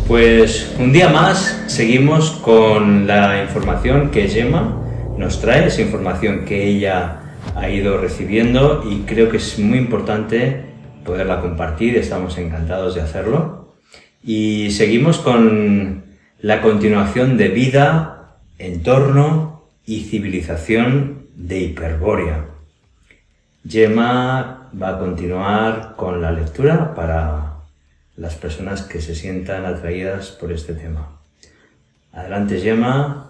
Pues un día más seguimos con la información que Gemma nos trae, esa información que ella ha ido recibiendo y creo que es muy importante poderla compartir, estamos encantados de hacerlo. Y seguimos con la continuación de vida, entorno y civilización de Hiperbórea. Gemma va a continuar con la lectura para las personas que se sientan atraídas por este tema. Adelante, Gemma.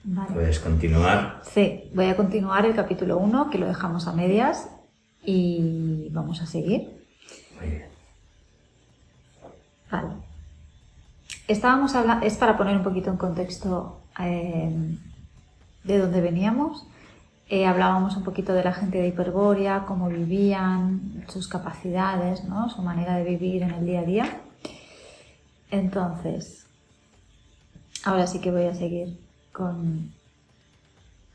Vale. Puedes continuar. Sí, voy a continuar el capítulo 1, que lo dejamos a medias, y vamos a seguir. Muy bien. Vale. Estábamos hablando, es para poner un poquito en contexto de dónde veníamos. Hablábamos un poquito de la gente de Hiperbórea, cómo vivían, sus capacidades, ¿no? Su manera de vivir en el día a día. Entonces, ahora sí que voy a seguir con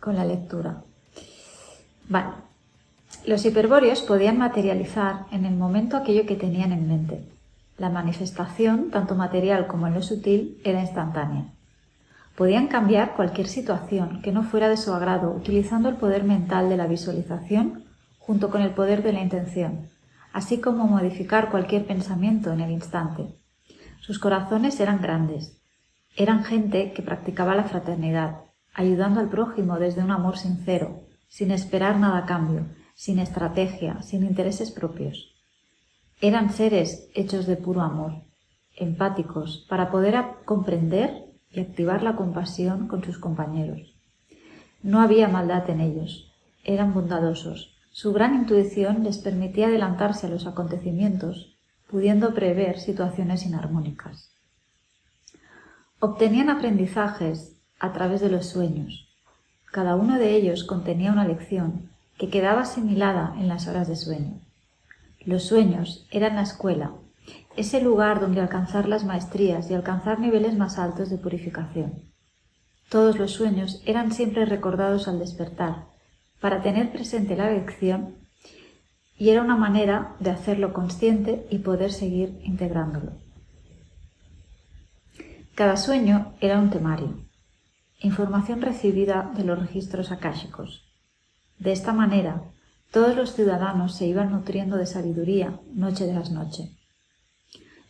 la lectura. Vale. Los hiperbóreos podían materializar en el momento aquello que tenían en mente. La manifestación, tanto material como en lo sutil, era instantánea. Podían cambiar cualquier situación que no fuera de su agrado utilizando el poder mental de la visualización junto con el poder de la intención, así como modificar cualquier pensamiento en el instante. Sus corazones eran grandes. Eran gente que practicaba la fraternidad, ayudando al prójimo desde un amor sincero, sin esperar nada a cambio, sin estrategia, sin intereses propios. Eran seres hechos de puro amor, empáticos, para poder comprender y activar la compasión con sus compañeros. No había maldad en ellos, eran bondadosos. Su gran intuición les permitía adelantarse a los acontecimientos, pudiendo prever situaciones inarmónicas. Obtenían aprendizajes a través de los sueños. Cada uno de ellos contenía una lección que quedaba asimilada en las horas de sueño. Los sueños eran la escuela, ese lugar donde alcanzar las maestrías y alcanzar niveles más altos de purificación. Todos los sueños eran siempre recordados al despertar, para tener presente la lección, y era una manera de hacerlo consciente y poder seguir integrándolo. Cada sueño era un temario, información recibida de los registros akáshicos. De esta manera, todos los ciudadanos se iban nutriendo de sabiduría noche tras noche.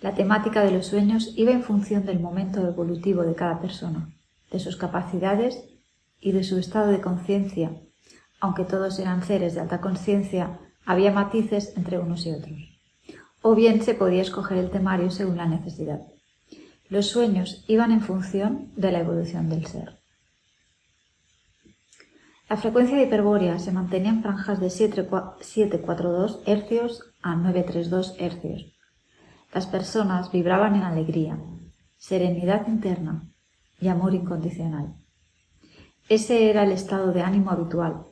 La temática de los sueños iba en función del momento evolutivo de cada persona, de sus capacidades y de su estado de conciencia. Aunque todos eran seres de alta conciencia, había matices entre unos y otros. O bien se podía escoger el temario según la necesidad. Los sueños iban en función de la evolución del ser. La frecuencia de Hiperbórea se mantenía en franjas de 742 Hz a 932 Hz. Las personas vibraban en alegría, serenidad interna y amor incondicional. Ese era el estado de ánimo habitual,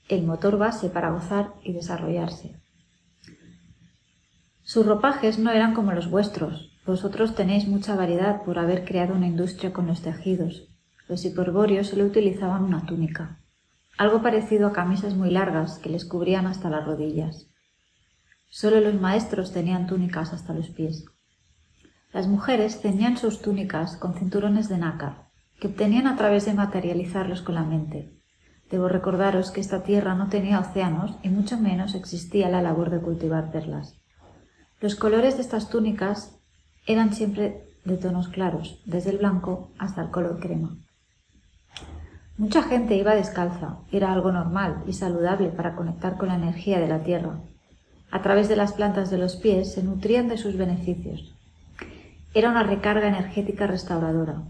el motor base para gozar y desarrollarse. Sus ropajes no eran como los vuestros. Vosotros tenéis mucha variedad por haber creado una industria con los tejidos. Los hiperbóreos solo utilizaban una túnica, algo parecido a camisas muy largas que les cubrían hasta las rodillas. Solo los maestros tenían túnicas hasta los pies. Las mujeres ceñían sus túnicas con cinturones de nácar, que obtenían a través de materializarlos con la mente. Debo recordaros que esta tierra no tenía océanos y mucho menos existía la labor de cultivar perlas. Los colores de estas túnicas eran siempre de tonos claros, desde el blanco hasta el color crema. Mucha gente iba descalza, era algo normal y saludable para conectar con la energía de la tierra. A través de las plantas de los pies se nutrían de sus beneficios. Era una recarga energética restauradora.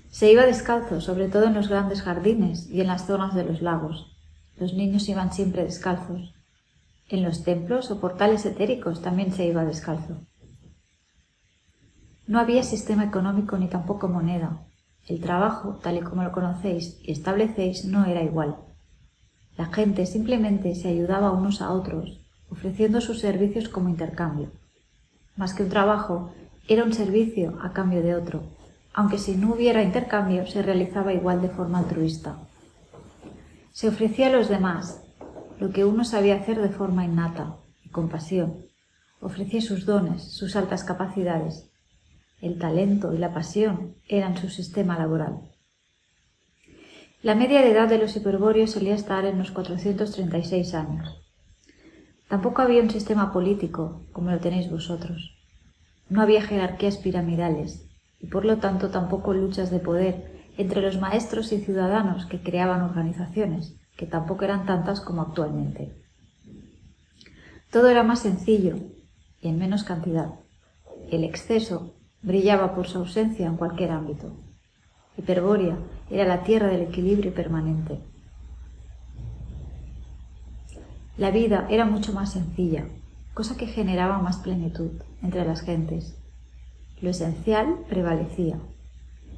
Se iba descalzo, sobre todo en los grandes jardines y en las zonas de los lagos. Los niños iban siempre descalzos. En los templos o portales etéricos también se iba descalzo. No había sistema económico ni tampoco moneda. El trabajo, tal y como lo conocéis y establecéis, no era igual. La gente simplemente se ayudaba unos a otros, ofreciendo sus servicios como intercambio. Más que un trabajo, era un servicio a cambio de otro, aunque si no hubiera intercambio se realizaba igual de forma altruista. Se ofrecía a los demás lo que uno sabía hacer de forma innata y con pasión. Ofrecía sus dones, sus altas capacidades, el talento y la pasión eran su sistema laboral. La media de edad de los hiperbóreos solía estar en los 436 años. Tampoco había un sistema político como lo tenéis vosotros. No había jerarquías piramidales y por lo tanto tampoco luchas de poder entre los maestros y ciudadanos que creaban organizaciones, que tampoco eran tantas como actualmente. Todo era más sencillo y en menos cantidad. El exceso brillaba por su ausencia en cualquier ámbito. Hiperbórea era la tierra del equilibrio permanente. La vida era mucho más sencilla, cosa que generaba más plenitud entre las gentes. Lo esencial prevalecía.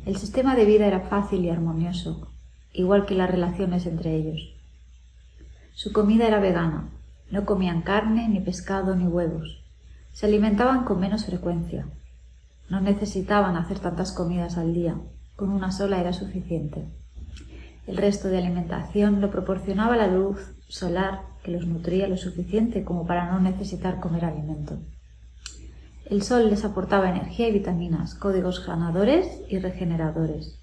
El sistema de vida era fácil y armonioso, igual que las relaciones entre ellos. Su comida era vegana, no comían carne, ni pescado, ni huevos. Se alimentaban con menos frecuencia. No necesitaban hacer tantas comidas al día, con una sola era suficiente. El resto de alimentación lo proporcionaba la luz solar que los nutría lo suficiente como para no necesitar comer alimento. El sol les aportaba energía y vitaminas, códigos ganadores y regeneradores.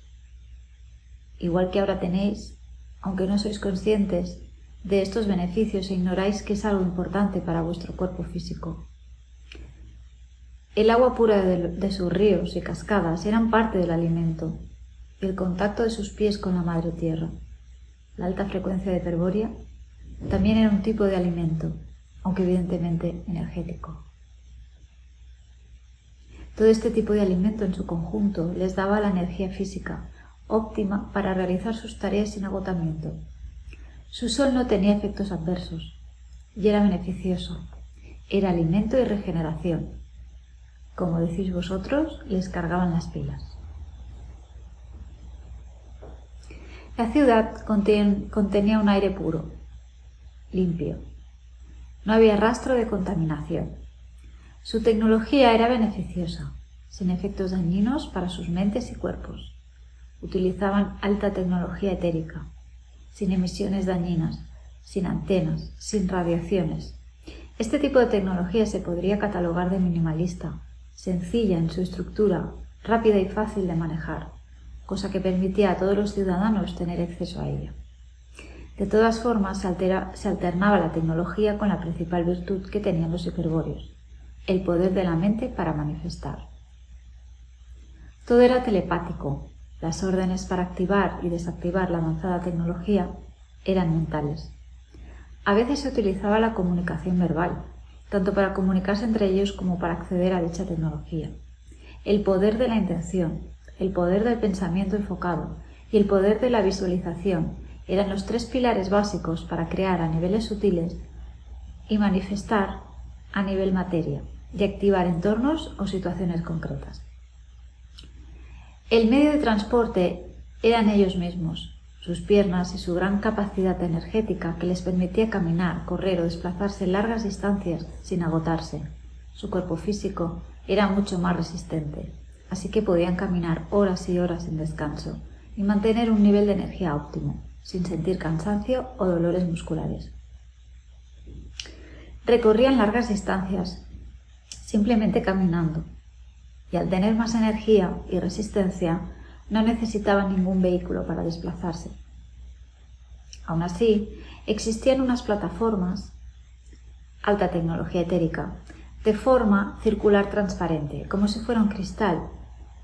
Igual que ahora tenéis, aunque no sois conscientes de estos beneficios e ignoráis que es algo importante para vuestro cuerpo físico. El agua pura de sus ríos y cascadas eran parte del alimento y el contacto de sus pies con la madre tierra. La alta frecuencia de hiperbórea también era un tipo de alimento, aunque evidentemente energético. Todo este tipo de alimento en su conjunto les daba la energía física óptima para realizar sus tareas sin agotamiento. Su sol no tenía efectos adversos y era beneficioso. Era alimento y regeneración. Como decís vosotros, les cargaban las pilas. La ciudad contenía un aire puro, limpio. No había rastro de contaminación. Su tecnología era beneficiosa, sin efectos dañinos para sus mentes y cuerpos. Utilizaban alta tecnología etérica, sin emisiones dañinas, sin antenas, sin radiaciones. Este tipo de tecnología se podría catalogar de minimalista, sencilla en su estructura, rápida y fácil de manejar, cosa que permitía a todos los ciudadanos tener acceso a ella. De todas formas, se alternaba la tecnología con la principal virtud que tenían los hiperbóreos, el poder de la mente para manifestar. Todo era telepático. Las órdenes para activar y desactivar la avanzada tecnología eran mentales. A veces se utilizaba la comunicación verbal, tanto para comunicarse entre ellos como para acceder a dicha tecnología. El poder de la intención, el poder del pensamiento enfocado y el poder de la visualización eran los tres pilares básicos para crear a niveles sutiles y manifestar a nivel materia y activar entornos o situaciones concretas. El medio de transporte eran ellos mismos, sus piernas y su gran capacidad energética que les permitía caminar, correr o desplazarse largas distancias sin agotarse. Su cuerpo físico era mucho más resistente, así que podían caminar horas y horas sin descanso y mantener un nivel de energía óptimo, sin sentir cansancio o dolores musculares. Recorrían largas distancias simplemente caminando, y al tener más energía y resistencia no necesitaban ningún vehículo para desplazarse. Aún así, existían unas plataformas, alta tecnología etérica, de forma circular transparente, como si fuera un cristal,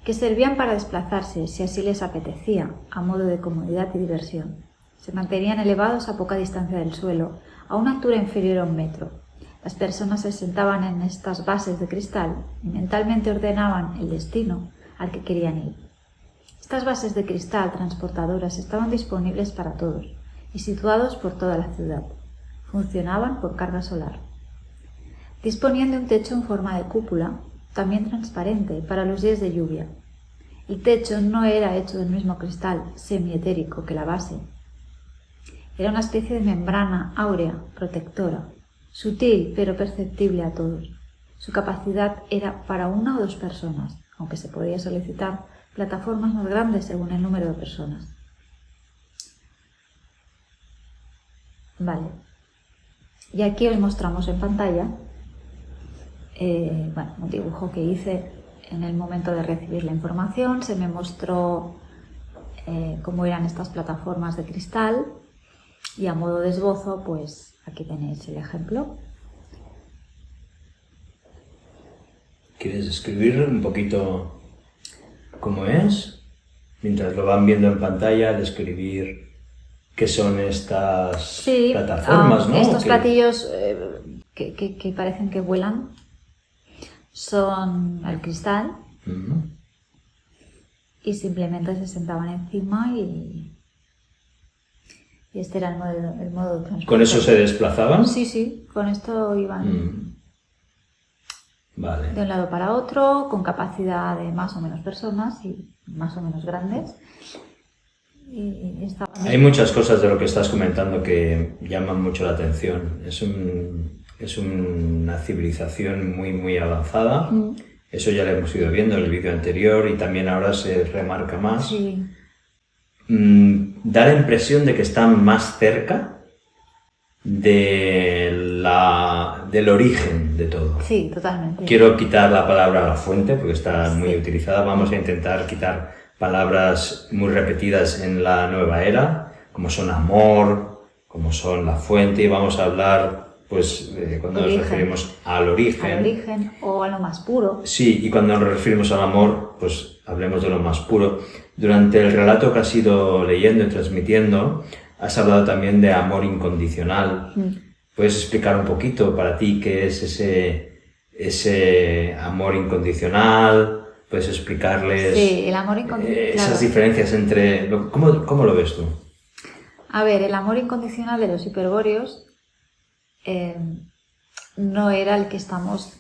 que servían para desplazarse si así les apetecía, a modo de comodidad y diversión. Se mantenían elevados a poca distancia del suelo, a una altura inferior a 1 metro. Las personas se sentaban en estas bases de cristal y mentalmente ordenaban el destino al que querían ir. Estas bases de cristal transportadoras estaban disponibles para todos y situados por toda la ciudad. Funcionaban por carga solar. Disponían de un techo en forma de cúpula, también transparente, para los días de lluvia. El techo no era hecho del mismo cristal semietérico que la base. Era una especie de membrana áurea protectora, sutil pero perceptible a todos. Su capacidad era para 1 o 2 personas, aunque se podía solicitar plataformas más grandes según el número de personas. Vale. Y aquí os mostramos en pantalla un dibujo que hice en el momento de recibir la información, se me mostró cómo eran estas plataformas de cristal y a modo de esbozo, pues aquí tenéis el ejemplo. ¿Quieres escribir un poquito cómo es? Mientras lo van viendo en pantalla, describir qué son estas plataformas, ¿no? Estos platillos que parecen que vuelan son el cristal. Uh-huh. Y simplemente se sentaban encima y este era el modo de transporte. ¿Con eso se desplazaban? Sí, con esto iban Vale. de un lado para otro, con capacidad de más o menos personas y más o menos grandes. Y hay muchas cosas de lo que estás comentando que llaman mucho la atención. Es una civilización muy, muy avanzada. Eso ya lo hemos ido viendo en el vídeo anterior y también ahora se remarca más. Sí. Da la impresión de que están más cerca del origen de todo. Sí, totalmente. Quiero quitar la palabra la fuente porque está muy utilizada. Vamos a intentar quitar palabras muy repetidas en la nueva era, como son amor, como son la fuente, y vamos a hablar pues cuando nos referimos al origen. Al origen o a lo más puro. Sí, y cuando nos referimos al amor, pues hablemos de lo más puro. Durante el relato que has ido leyendo y transmitiendo, has hablado también de amor incondicional. ¿Puedes explicar un poquito para ti qué es ese amor incondicional? ¿Puedes explicarles el amor incondicional, esas diferencias entre... ¿Cómo lo ves tú? A ver, el amor incondicional de los hiperbóreos no era el que estamos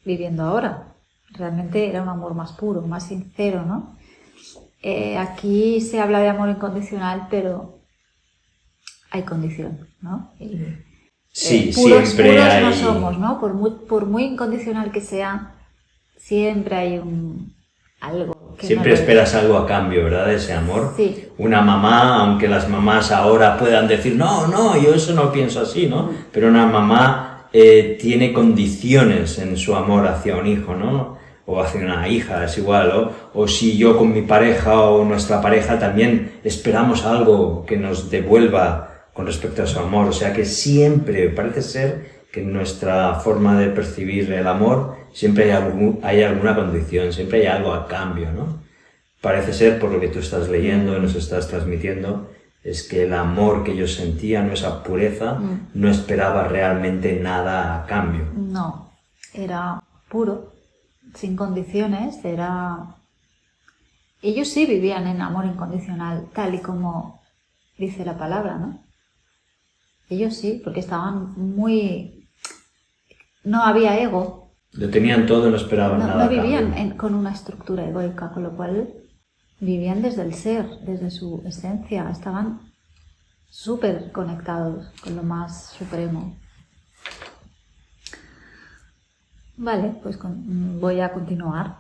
viviendo ahora. Realmente era un amor más puro, más sincero, ¿no? Aquí se habla de amor incondicional, pero hay condición, ¿no? Sí, puros siempre hay... no somos, ¿no? Por muy incondicional que sea, siempre hay algo que siempre esperas algo a cambio, ¿verdad? De ese amor. Sí. Una mamá, aunque las mamás ahora puedan decir, no, yo eso no pienso así, ¿no? Pero una mamá tiene condiciones en su amor hacia un hijo, ¿no? O hacia una hija, es igual, o si yo con mi pareja o nuestra pareja también esperamos algo que nos devuelva con respecto a su amor. O sea que siempre parece ser que en nuestra forma de percibir el amor siempre hay alguna condición, siempre hay algo a cambio, ¿no? Parece ser, por lo que tú estás leyendo y nos estás transmitiendo, es que el amor que ellos sentían, esa pureza, no esperaba realmente nada a cambio. No, era puro, sin condiciones, ellos sí vivían en amor incondicional, tal y como dice la palabra, ¿no? Ellos sí, porque estaban no había ego. Lo tenían todo, no esperaban nada. No vivían con una estructura egoica, con lo cual vivían desde el ser, desde su esencia, estaban súper conectados con lo más supremo. Vale, pues voy a continuar.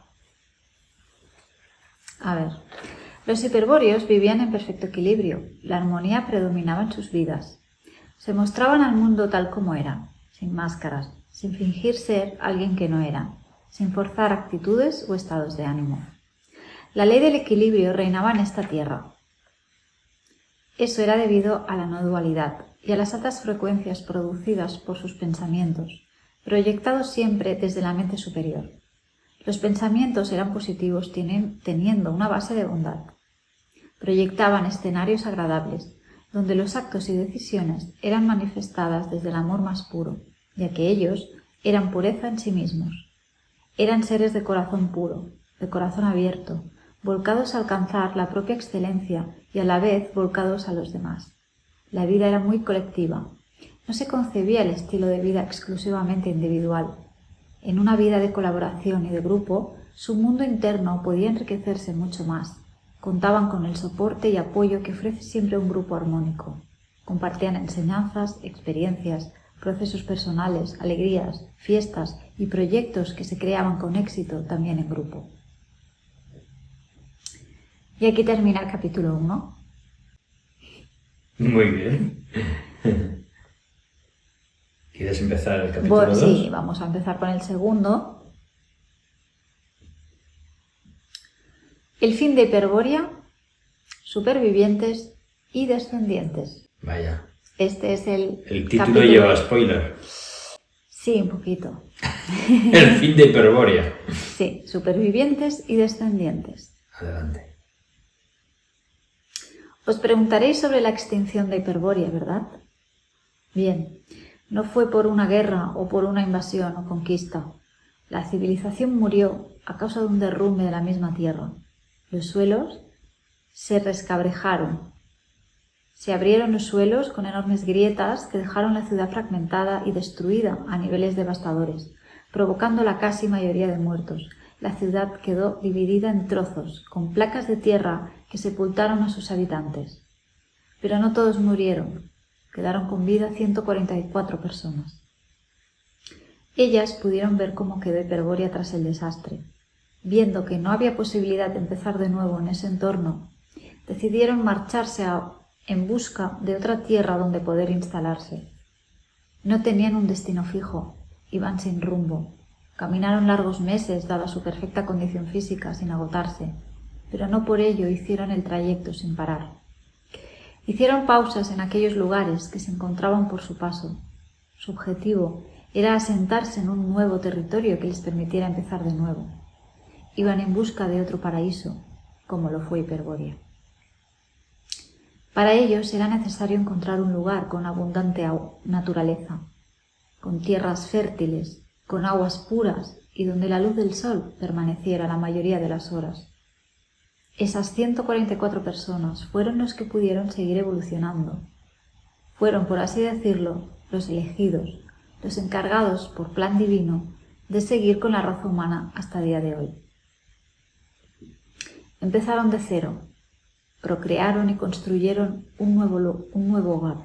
A ver, los hiperbóreos vivían en perfecto equilibrio, la armonía predominaba en sus vidas. Se mostraban al mundo tal como eran, sin máscaras, sin fingir ser alguien que no eran, sin forzar actitudes o estados de ánimo. La ley del equilibrio reinaba en esta tierra. Eso era debido a la no dualidad y a las altas frecuencias producidas por sus pensamientos, proyectados siempre desde la mente superior. Los pensamientos eran positivos teniendo una base de bondad. Proyectaban escenarios agradables, donde los actos y decisiones eran manifestadas desde el amor más puro, ya que ellos eran pureza en sí mismos. Eran seres de corazón puro, de corazón abierto, volcados a alcanzar la propia excelencia y a la vez volcados a los demás. La vida era muy colectiva. No se concebía el estilo de vida exclusivamente individual. En una vida de colaboración y de grupo, su mundo interno podía enriquecerse mucho más. Contaban con el soporte y apoyo que ofrece siempre un grupo armónico. Compartían enseñanzas, experiencias, procesos personales, alegrías, fiestas y proyectos que se creaban con éxito también en grupo. Y aquí termina el capítulo 1. Muy bien. ¿Quieres empezar el capítulo 2? Sí, vamos a empezar con el segundo. El fin de Hiperborea, supervivientes y descendientes. Vaya. Este es el título capítulo. lleva spoiler. Sí, un poquito. El fin de Hiperborea. Sí, supervivientes y descendientes. Adelante. Os preguntaréis sobre la extinción de Hiperborea, ¿verdad? Bien, no fue por una guerra o por una invasión o conquista. La civilización murió a causa de un derrumbe de la misma tierra. Los suelos se rescabrejaron. Se abrieron los suelos con enormes grietas que dejaron la ciudad fragmentada y destruida a niveles devastadores, provocando la casi mayoría de muertos. La ciudad quedó dividida en trozos, con placas de tierra que sepultaron a sus habitantes. Pero no todos murieron. Quedaron con vida 144 personas. Ellas pudieron ver cómo quedó Hiperborea tras el desastre. Viendo que no había posibilidad de empezar de nuevo en ese entorno, decidieron marcharse en busca de otra tierra donde poder instalarse. No tenían un destino fijo, iban sin rumbo. Caminaron largos meses, dada su perfecta condición física, sin agotarse, pero no por ello hicieron el trayecto sin parar. Hicieron pausas en aquellos lugares que se encontraban por su paso. Su objetivo era asentarse en un nuevo territorio que les permitiera empezar de nuevo. Iban en busca de otro paraíso, como lo fue Hiperborea. Para ellos era necesario encontrar un lugar con abundante naturaleza, con tierras fértiles, con aguas puras y donde la luz del sol permaneciera la mayoría de las horas. Esas 144 personas fueron los que pudieron seguir evolucionando. Fueron, por así decirlo, los elegidos, los encargados, por plan divino, de seguir con la raza humana hasta el día de hoy. Empezaron de cero, procrearon y construyeron un nuevo hogar.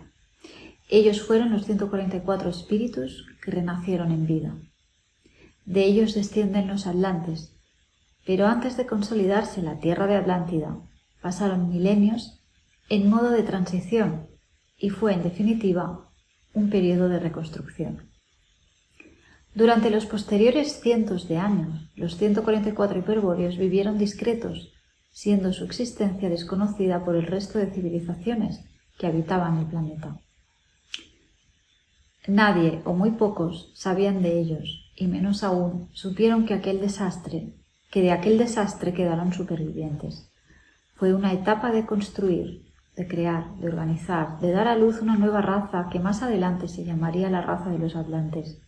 Ellos fueron los 144 espíritus que renacieron en vida. De ellos descienden los atlantes, pero antes de consolidarse la tierra de Atlántida, pasaron milenios en modo de transición y fue, en definitiva, un periodo de reconstrucción. Durante los posteriores cientos de años, los 144 hiperbóreos vivieron discretos, siendo su existencia desconocida por el resto de civilizaciones que habitaban el planeta. Nadie o muy pocos sabían de ellos, y menos aún supieron que de aquel desastre quedaron supervivientes. Fue una etapa de construir, de crear, de organizar, de dar a luz una nueva raza que más adelante se llamaría la raza de los atlantes.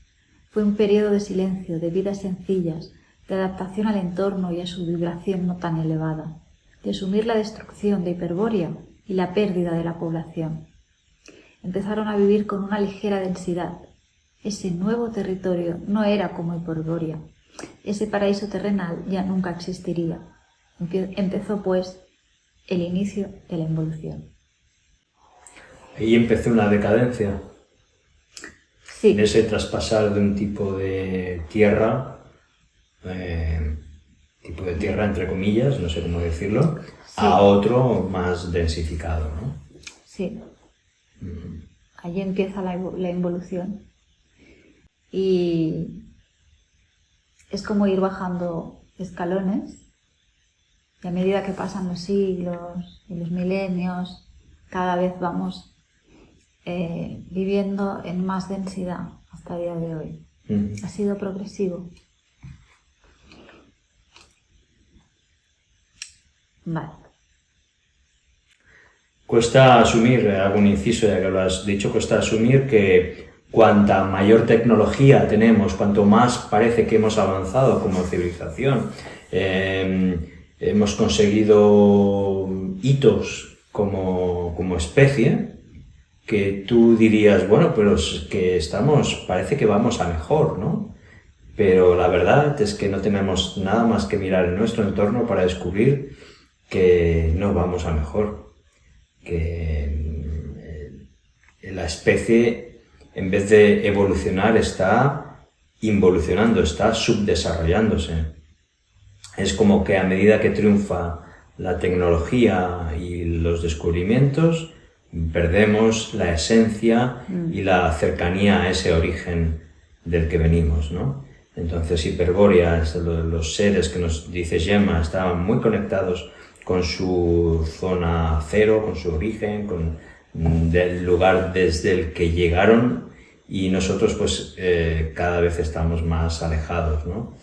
Fue un periodo de silencio, de vidas sencillas, de adaptación al entorno y a su vibración no tan elevada, de asumir la destrucción de Hiperborea y la pérdida de la población. Empezaron a vivir con una ligera densidad. Ese nuevo territorio no era como Hiperborea. Ese paraíso terrenal ya nunca existiría. Empezó, pues, el inicio de la involución. Ahí empezó una decadencia. Sí. En ese traspasar de un tipo de tierra, entre comillas, no sé cómo decirlo, sí, a otro más densificado, ¿no? Sí. Allí empieza la involución. Y es como ir bajando escalones, y a medida que pasan los siglos y los milenios, cada vez vamos viviendo en más densidad hasta el día de hoy. Ha sido progresivo. Vale. Cuesta asumir, hago un inciso ya que lo has dicho, cuesta asumir que cuanta mayor tecnología tenemos, cuanto más parece que hemos avanzado como civilización, hemos conseguido hitos como especie, que tú dirías, bueno, pero es que parece que vamos a mejor, ¿no? Pero la verdad es que no tenemos nada más que mirar en nuestro entorno para descubrir que no vamos a mejor, que la especie, en vez de evolucionar, está involucionando, está subdesarrollándose. Es como que a medida que triunfa la tecnología y los descubrimientos, perdemos la esencia y la cercanía a ese origen del que venimos, ¿no? Entonces Hiperbórea, los seres que nos dice Gemma, estaban muy conectados con su zona cero, con su origen, del lugar desde el que llegaron, y nosotros pues cada vez estamos más alejados, ¿no?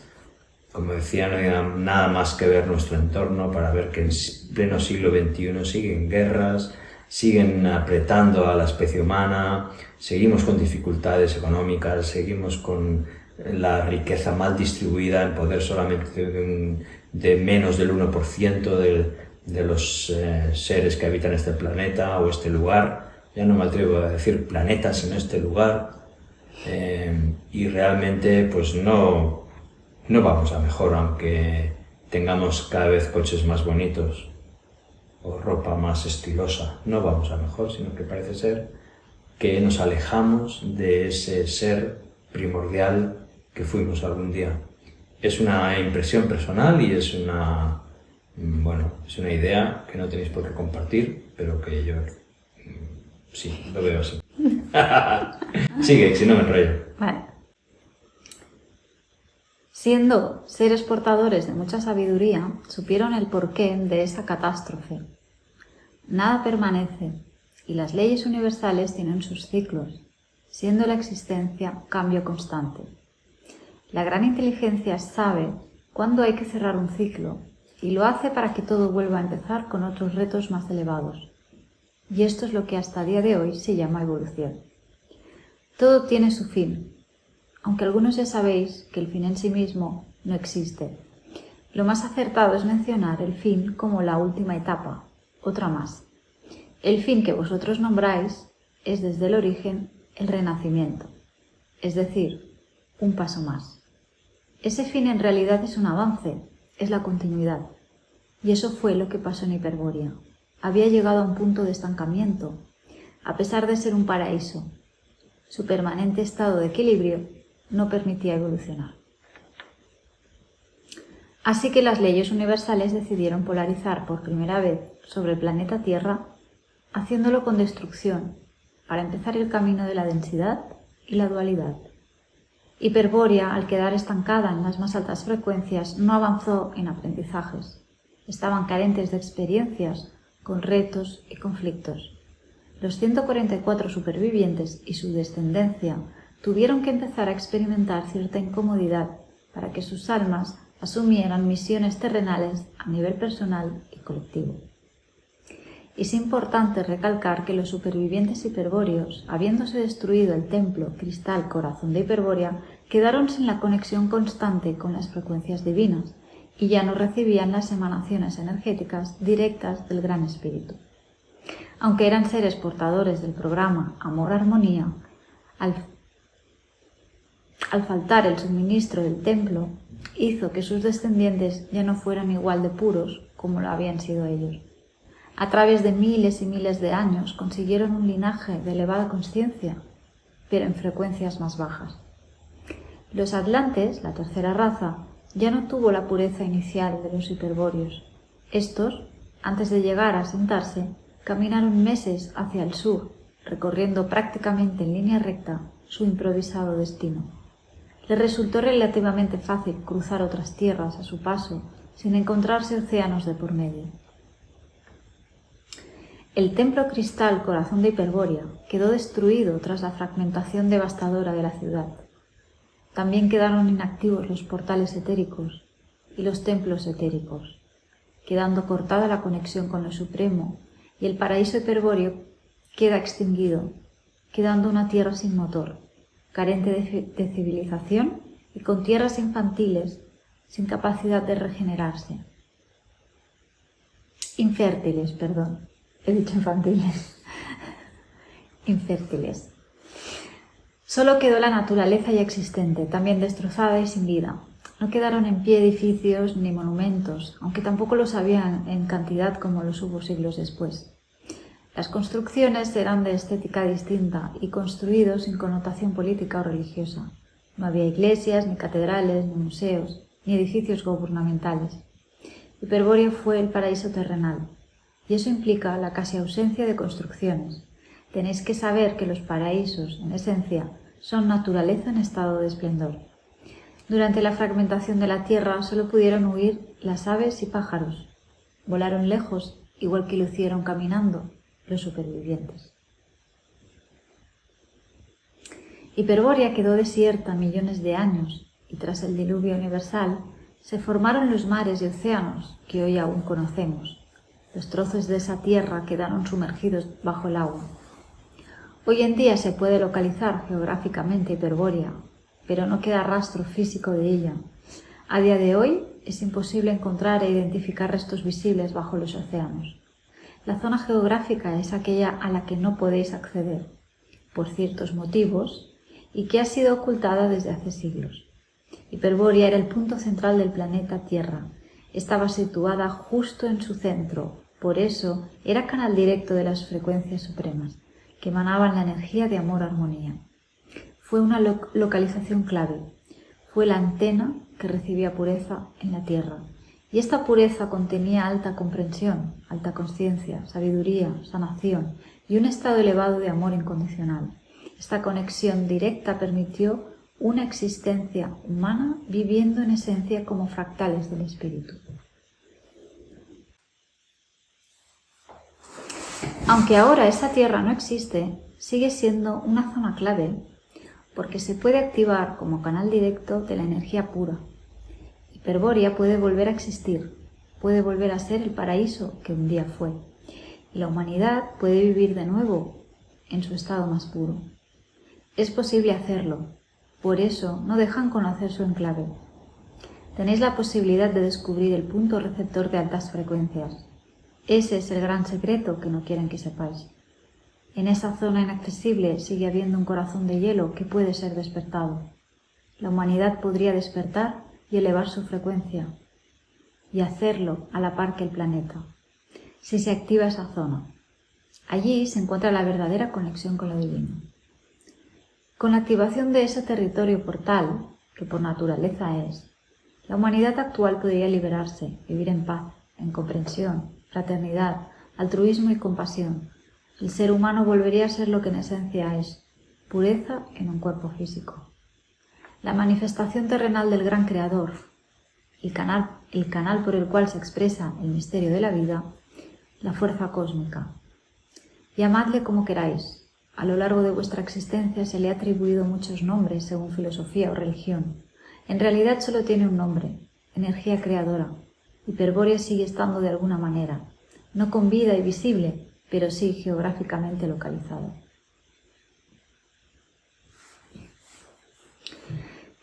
Como decía, no hay nada más que ver nuestro entorno para ver que en pleno siglo XXI siguen guerras, siguen apretando a la especie humana, seguimos con dificultades económicas, seguimos con la riqueza mal distribuida en poder solamente de menos del 1% de los seres que habitan este planeta o este lugar. Ya no me atrevo a decir planeta, sino este lugar. Y realmente pues no vamos a mejor, aunque tengamos cada vez coches más bonitos o ropa más estilosa. No vamos a mejor, sino que parece ser que nos alejamos de ese ser primordial que fuimos algún día. Es una impresión personal y es una idea que no tenéis por qué compartir, pero que yo sí, lo veo así. Sigue, si no me enrollo. Vale. Siendo seres portadores de mucha sabiduría, supieron el porqué de esa catástrofe. Nada permanece, y las leyes universales tienen sus ciclos, siendo la existencia cambio constante. La gran inteligencia sabe cuándo hay que cerrar un ciclo, y lo hace para que todo vuelva a empezar con otros retos más elevados. Y esto es lo que hasta el día de hoy se llama evolución. Todo tiene su fin, aunque algunos ya sabéis que el fin en sí mismo no existe. Lo más acertado es mencionar el fin como la última etapa, otra más. El fin que vosotros nombráis es desde el origen el renacimiento, es decir, un paso más. Ese fin en realidad es un avance, es la continuidad. Y eso fue lo que pasó en Hiperbórea. Había llegado a un punto de estancamiento, a pesar de ser un paraíso. Su permanente estado de equilibrio no permitía evolucionar. Así que las leyes universales decidieron polarizar por primera vez sobre el planeta Tierra, haciéndolo con destrucción, para empezar el camino de la densidad y la dualidad. Hiperbórea, al quedar estancada en las más altas frecuencias, no avanzó en aprendizajes. Estaban carentes de experiencias, con retos y conflictos. Los 144 supervivientes y su descendencia tuvieron que empezar a experimentar cierta incomodidad para que sus almas asumieran misiones terrenales a nivel personal y colectivo. Es importante recalcar que los supervivientes hiperbóreos, habiéndose destruido el templo cristal corazón de Hiperbórea, quedaron sin la conexión constante con las frecuencias divinas y ya no recibían las emanaciones energéticas directas del Gran Espíritu. Aunque eran seres portadores del programa Amor-Armonía, al faltar el suministro del templo, hizo que sus descendientes ya no fueran igual de puros como lo habían sido ellos. A través de miles y miles de años consiguieron un linaje de elevada consciencia, pero en frecuencias más bajas. Los atlantes, la tercera raza, ya no tuvo la pureza inicial de los hiperbóreos. Estos, antes de llegar a asentarse, caminaron meses hacia el sur, recorriendo prácticamente en línea recta su improvisado destino. Les resultó relativamente fácil cruzar otras tierras a su paso, sin encontrarse océanos de por medio. El templo cristal corazón de Hiperbórea quedó destruido tras la fragmentación devastadora de la ciudad. También quedaron inactivos los portales etéricos y los templos etéricos, quedando cortada la conexión con lo supremo, y el paraíso hiperbóreo queda extinguido, quedando una tierra sin motor, carente de civilización y con tierras infantiles sin capacidad de regenerarse. Infértiles, perdón. He dicho infantiles. Infértiles. Solo quedó la naturaleza ya existente, también destrozada y sin vida. No quedaron en pie edificios ni monumentos, aunque tampoco los había en cantidad como los hubo siglos después. Las construcciones eran de estética distinta y construidos sin connotación política o religiosa. No había iglesias, ni catedrales, ni museos, ni edificios gubernamentales. Hiperbórea fue el paraíso terrenal, y eso implica la casi ausencia de construcciones. Tenéis que saber que los paraísos, en esencia, son naturaleza en estado de esplendor. Durante la fragmentación de la Tierra solo pudieron huir las aves y pájaros. Volaron lejos, igual que lo hicieron caminando los supervivientes. Hiperbórea quedó desierta millones de años y tras el diluvio universal se formaron los mares y océanos que hoy aún conocemos. Los trozos de esa tierra quedaron sumergidos bajo el agua. Hoy en día se puede localizar geográficamente Hiperbórea, pero no queda rastro físico de ella. A día de hoy es imposible encontrar e identificar restos visibles bajo los océanos. La zona geográfica es aquella a la que no podéis acceder, por ciertos motivos, y que ha sido ocultada desde hace siglos. Hiperbórea era el punto central del planeta Tierra. Estaba situada justo en su centro, por eso era canal directo de las frecuencias supremas, que emanaban la energía de amor-armonía. Fue una localización clave. Fue la antena que recibía pureza en la Tierra. Y esta pureza contenía alta comprensión, alta conciencia, sabiduría, sanación y un estado elevado de amor incondicional. Esta conexión directa permitió una existencia humana viviendo en esencia como fractales del espíritu. Aunque ahora esa tierra no existe, sigue siendo una zona clave porque se puede activar como canal directo de la energía pura. Hiperbórea puede volver a existir, puede volver a ser el paraíso que un día fue, y la humanidad puede vivir de nuevo en su estado más puro. Es posible hacerlo, por eso no dejan conocer su enclave. Tenéis la posibilidad de descubrir el punto receptor de altas frecuencias. Ese es el gran secreto que no quieren que sepáis. En esa zona inaccesible sigue habiendo un corazón de hielo que puede ser despertado. La humanidad podría despertar y elevar su frecuencia, y hacerlo a la par que el planeta, si se activa esa zona. Allí se encuentra la verdadera conexión con lo divino. Con la activación de ese territorio portal, que por naturaleza es, la humanidad actual podría liberarse, vivir en paz, en comprensión, fraternidad, altruismo y compasión. El ser humano volvería a ser lo que en esencia es, pureza en un cuerpo físico. La manifestación terrenal del gran creador, el canal por el cual se expresa el misterio de la vida, la fuerza cósmica. Llamadle como queráis. A lo largo de vuestra existencia se le ha atribuido muchos nombres según filosofía o religión. En realidad solo tiene un nombre, energía creadora. Hiperbórea sigue estando de alguna manera, no con vida y visible, pero sí geográficamente localizada.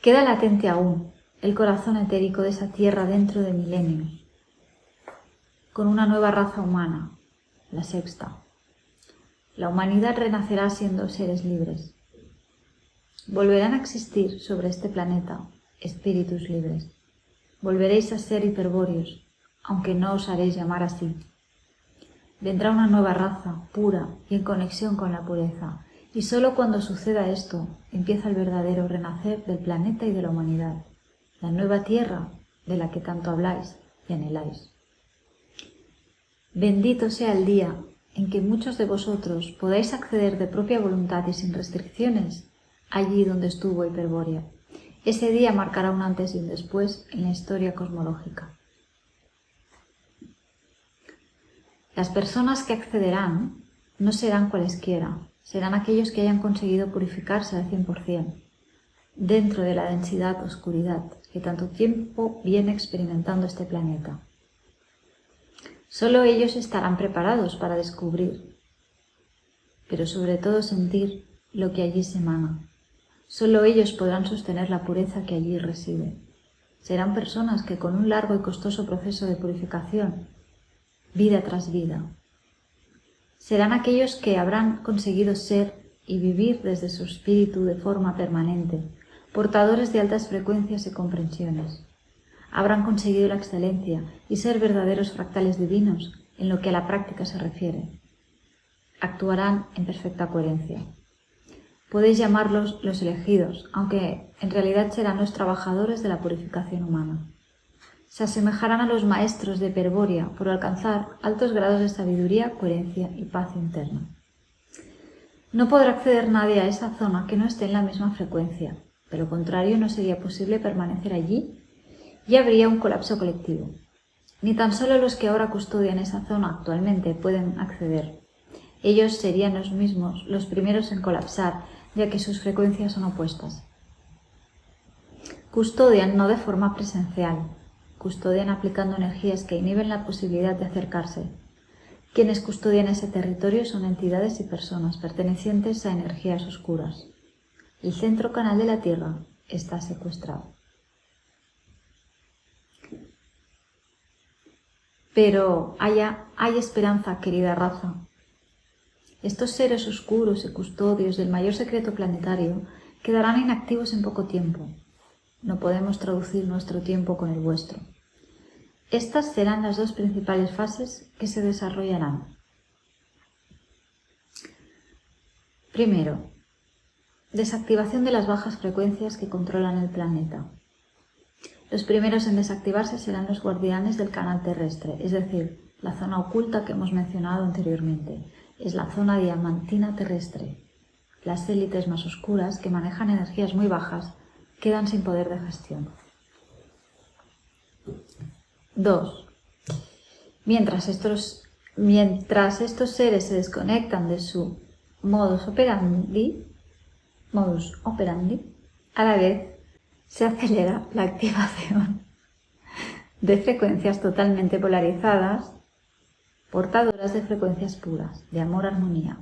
Queda latente aún el corazón etérico de esa tierra dentro de milenios, con una nueva raza humana, la sexta. La humanidad renacerá siendo seres libres. Volverán a existir sobre este planeta espíritus libres. Volveréis a ser hiperbóreos, aunque no os haréis llamar así. Vendrá una nueva raza, pura y en conexión con la pureza, y solo cuando suceda esto empieza el verdadero renacer del planeta y de la humanidad, la nueva tierra de la que tanto habláis y anheláis. Bendito sea el día en que muchos de vosotros podáis acceder de propia voluntad y sin restricciones allí donde estuvo Hiperbórea. Ese día marcará un antes y un después en la historia cosmológica. Las personas que accederán no serán cualesquiera, serán aquellos que hayan conseguido purificarse al 100%, dentro de la densidad oscuridad que tanto tiempo viene experimentando este planeta. Solo ellos estarán preparados para descubrir, pero sobre todo sentir lo que allí se emana. Solo ellos podrán sostener la pureza que allí reside. Serán personas que con un largo y costoso proceso de purificación, vida tras vida, serán aquellos que habrán conseguido ser y vivir desde su espíritu de forma permanente, portadores de altas frecuencias y comprensiones. Habrán conseguido la excelencia y ser verdaderos fractales divinos en lo que a la práctica se refiere. Actuarán en perfecta coherencia. Podéis llamarlos los elegidos, aunque en realidad serán los trabajadores de la purificación humana. Se asemejarán a los maestros de Hiperbórea por alcanzar altos grados de sabiduría, coherencia y paz interna. No podrá acceder nadie a esa zona que no esté en la misma frecuencia. De lo contrario, no sería posible permanecer allí y habría un colapso colectivo. Ni tan solo los que ahora custodian esa zona actualmente pueden acceder. Ellos serían los mismos los primeros en colapsar, ya que sus frecuencias son opuestas. Custodian no de forma presencial, custodian aplicando energías que inhiben la posibilidad de acercarse. Quienes custodian ese territorio son entidades y personas pertenecientes a energías oscuras. El centro canal de la Tierra está secuestrado. Pero hay esperanza, querida raza. Estos seres oscuros y custodios del mayor secreto planetario quedarán inactivos en poco tiempo. No podemos traducir nuestro tiempo con el vuestro. Estas serán las dos principales fases que se desarrollarán. Primero, desactivación de las bajas frecuencias que controlan el planeta. Los primeros en desactivarse serán los guardianes del canal terrestre, es decir, la zona oculta que hemos mencionado anteriormente. Es la zona diamantina terrestre. Las élites más oscuras, que manejan energías muy bajas, quedan sin poder de gestión. 2. Mientras estos seres se desconectan de su modus operandi, a la vez se acelera la activación de frecuencias totalmente polarizadas, portadoras de frecuencias puras, de amor-armonía,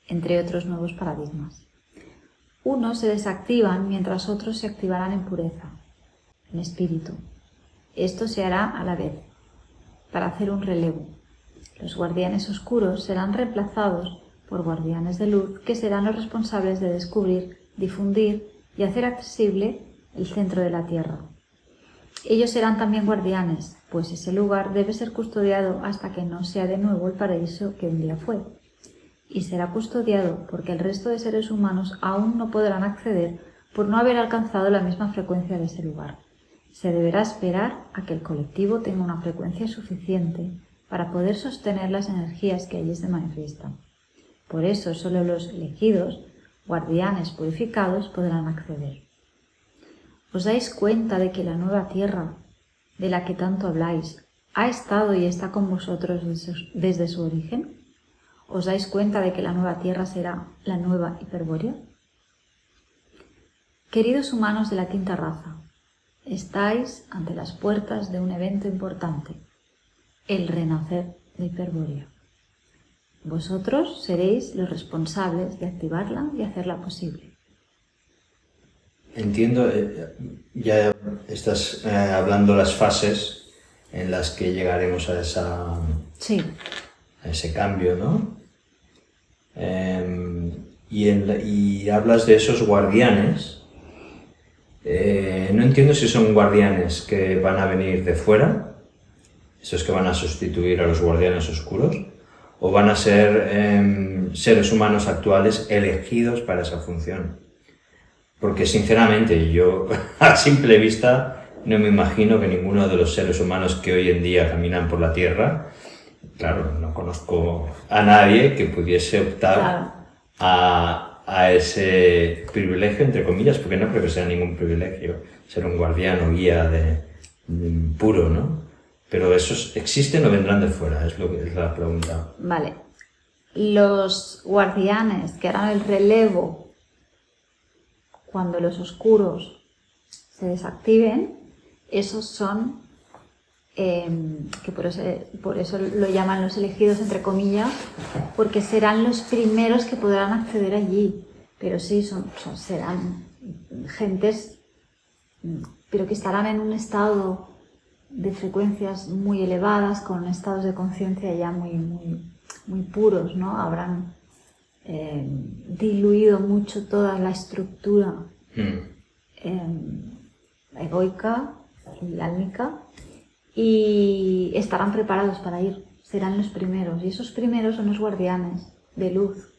entre otros nuevos paradigmas. Unos se desactivan mientras otros se activarán en pureza, en espíritu. Esto se hará a la vez, para hacer un relevo. Los guardianes oscuros serán reemplazados por guardianes de luz que serán los responsables de descubrir, difundir y hacer accesible el centro de la Tierra. Ellos serán también guardianes, pues ese lugar debe ser custodiado hasta que no sea de nuevo el paraíso que un día fue. Y será custodiado porque el resto de seres humanos aún no podrán acceder por no haber alcanzado la misma frecuencia de ese lugar. Se deberá esperar a que el colectivo tenga una frecuencia suficiente para poder sostener las energías que allí se manifiestan. Por eso solo los elegidos, guardianes purificados, podrán acceder. ¿Os dais cuenta de que la nueva Tierra, de la que tanto habláis, ha estado y está con vosotros desde su origen? ¿Os dais cuenta de que la nueva Tierra será la nueva Hiperbórea? Queridos humanos de la quinta raza, estáis ante las puertas de un evento importante, el renacer de Hiperbórea. Vosotros seréis los responsables de activarla y hacerla posible. Entiendo, ya estás hablando las fases en las que llegaremos a ese cambio, ¿no? Y hablas de esos guardianes. No entiendo si son guardianes que van a venir de fuera, esos que van a sustituir a los guardianes oscuros, o van a ser seres humanos actuales elegidos para esa función. Porque sinceramente yo a simple vista no me imagino que ninguno de los seres humanos que hoy en día caminan por la Tierra, claro, no conozco a nadie que pudiese optar a ese privilegio, entre comillas, porque no creo que sea ningún privilegio ser un guardián o guía puro, ¿no? Pero ¿esos existen o vendrán de fuera? Es la pregunta. Vale. Los guardianes que harán el relevo cuando los oscuros se desactiven, esos son, que por eso lo llaman los elegidos, entre comillas, porque serán los primeros que podrán acceder allí. Pero sí, serán gentes, pero que estarán en un estado de frecuencias muy elevadas, con estados de conciencia ya muy puros, ¿no? Habrán diluido mucho toda la estructura egoica y álmica y estarán preparados para ir, serán los primeros, y esos primeros son los guardianes de luz,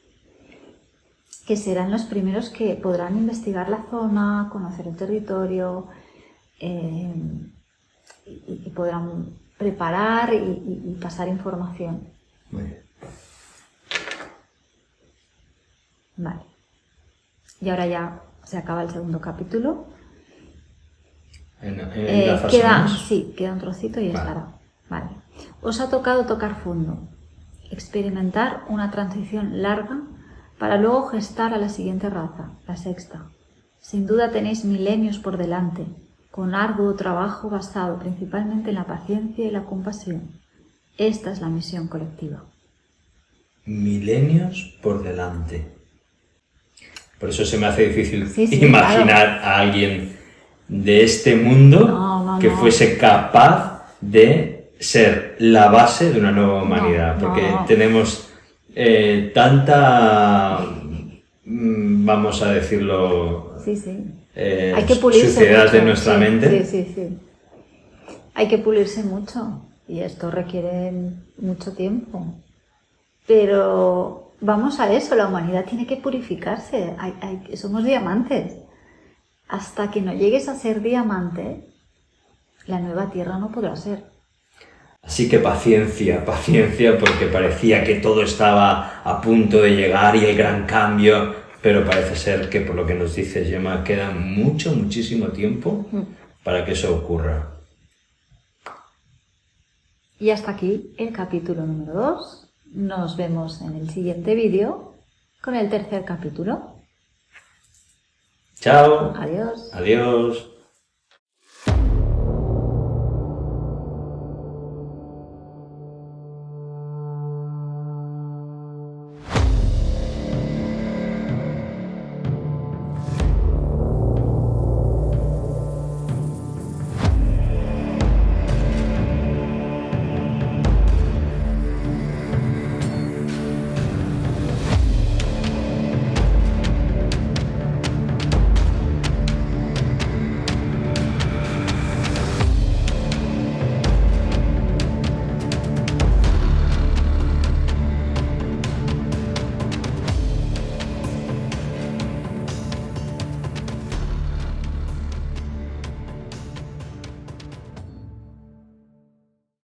que serán los primeros que podrán investigar la zona, conocer el territorio y podrán preparar y pasar información. Muy bien. Vale. Y ahora ya se acaba el segundo capítulo. En la fase menos. Sí, queda un trocito y Vale. estará. Vale. Os ha tocado tocar fondo, experimentar una transición larga para luego gestar a la siguiente raza, la sexta. Sin duda tenéis milenios por delante, con arduo trabajo basado principalmente en la paciencia y la compasión. Esta es la misión colectiva. Milenios por delante. Por eso se me hace difícil Sí, imaginar a alguien de este mundo No, que no. fuese capaz de ser la base de una nueva humanidad. No, porque no. tenemos tanta, vamos a decirlo, Sí, sí. Hay que pulirse suciedad mucho. de nuestra Sí, mente. Sí, sí, sí. Hay que pulirse mucho y esto requiere mucho tiempo. Pero vamos a eso, la humanidad tiene que purificarse. Somos diamantes. Hasta que no llegues a ser diamante, la nueva tierra no podrá ser. Así que paciencia, paciencia, porque parecía que todo estaba a punto de llegar y el gran cambio, pero parece ser que por lo que nos dice Gemma queda muchísimo tiempo para que eso ocurra. Y hasta aquí el capítulo número 2. Nos vemos en el siguiente vídeo con el tercer capítulo. Chao. Adiós. Adiós.